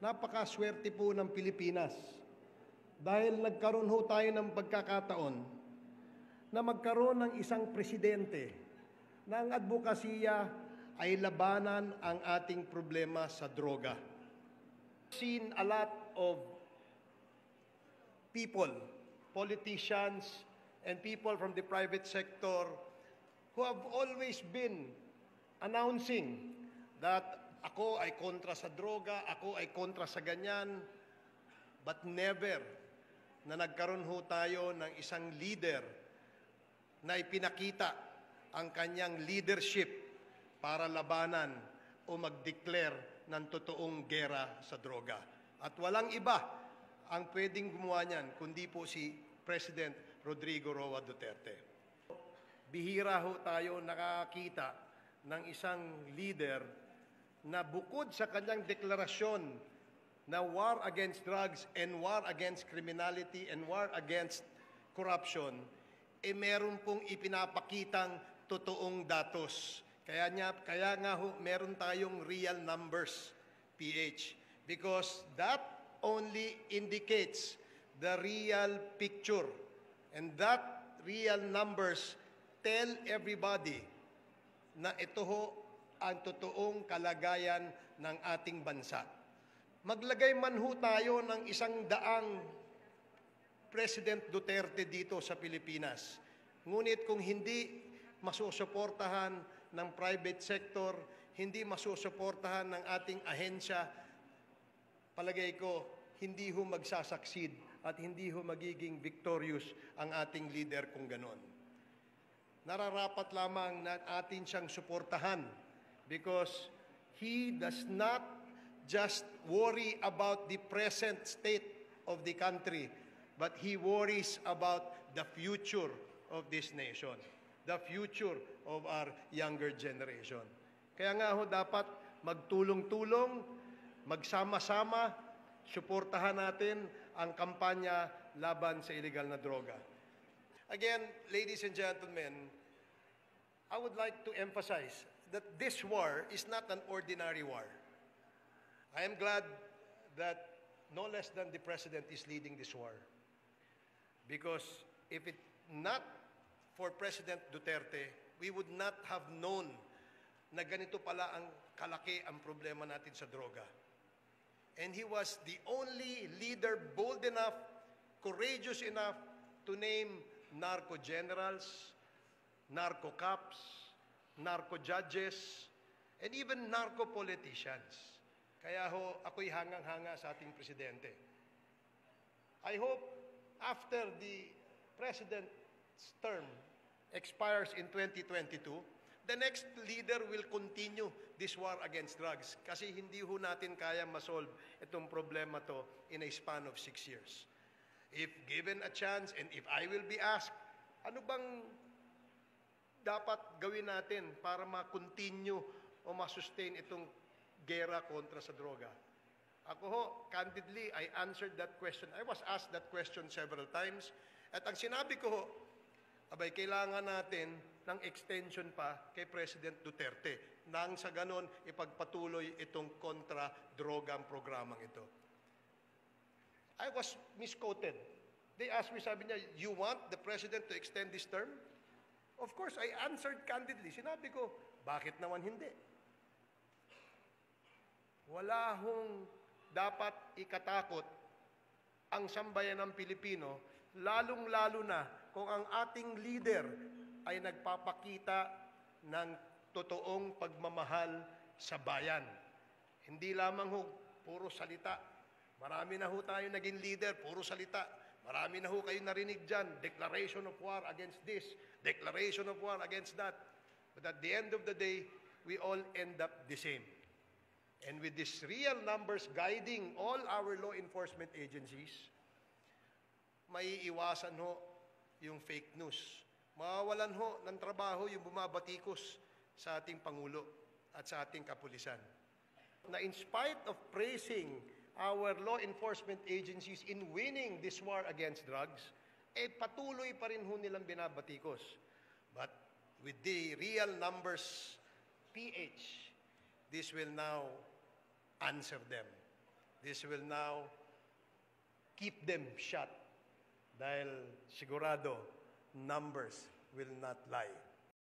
Napakaswerte po ng Pilipinas dahil nagkaroon ho tayo ng pagkakataon na magkaroon ng isang presidente na ang advokasya ay labanan ang ating problema sa droga. Seen a lot of people, politicians, and people from the private sector who have always been announcing that ako ay kontra sa droga, ako ay kontra sa ganyan, but never na nagkaroon ho tayo ng isang leader na ipinakita ang kanyang leadership para labanan o mag-declare ng totoong gera sa droga. At walang iba ang pwedeng gumawa niyan kundi po si President Rodrigo Roa Duterte. Bihira ho tayo nakakita ng isang leader na bukod sa kanyang deklarasyon na war against drugs and war against criminality and war against corruption, meron pong ipinapakitang totoong datos. Kaya nga ho, meron tayong real numbers, PH, because that only indicates the real picture. And that real numbers tell everybody na ito ho ang totoong kalagayan ng ating bansa. Maglagay man ho tayo ng 100 President Duterte dito sa Pilipinas. Ngunit kung hindi masusuportahan ng private sector, hindi masusuportahan ng ating ahensya, palagay ko, hindi ho magsasucceed at hindi ho magiging victorious ang ating leader kung ganon. Nararapat lamang na atin siyang suportahan because he does not just worry about the present state of the country, but he worries about the future of this nation, the future of our younger generation. Kaya nga ho dapat magtulong-tulong, magsama-sama, suportahan natin ang kampanya laban sa illegal na droga. Again, ladies and gentlemen, I would like to emphasize that this war is not an ordinary war. I am glad that no less than the President is leading this war. Because if it not for President Duterte, we would not have known na ganito pala ang kalaki ang problema natin sa droga. And he was the only leader bold enough, courageous enough to name narco generals, narco cops, narco judges, and even narco politicians. Kaya ho, ako'y hangang-hanga sa ating presidente. I hope after the president's term expires in 2022, the next leader will continue this war against drugs kasi hindi ho natin kaya masolve itong problema to in a span of 6 years. If given a chance and if I will be asked, ano bang dapat gawin natin para ma-continue o ma-sustain itong gera kontra sa droga? Ako ho, candidly, I answered that question. I was asked that question several times. At ang sinabi ko ho, abay, kailangan natin ng extension pa kay President Duterte nang sa ganon ipagpatuloy itong kontra-drogang programang ito. I was misquoted. They asked me, sabi niya, you want the President to extend this term? Of course, I answered candidly. Sinabi ko, bakit naman hindi? Wala hong dapat ikatakot ang sambayan ng Pilipino, lalong-lalo na kung ang ating leader ay nagpapakita ng totoong pagmamahal sa bayan. Hindi lamang ho, puro salita. Marami na ho tayo naging leader, puro salita. Marami na ho kayo narinig dyan, declaration of war against this, declaration of war against that. But at the end of the day, we all end up the same. And with these real numbers guiding all our law enforcement agencies, may iwasan ho yung fake news. Mawawalan ho ng trabaho yung bumabatikos sa ating Pangulo at sa ating kapulisan. Na in spite of praising our law enforcement agencies in winning this war against drugs, patuloy pa rin ho nilang binabatikos. But with the real numbers, PH, this will now answer them. This will now keep them shut dahil sigurado numbers will not lie.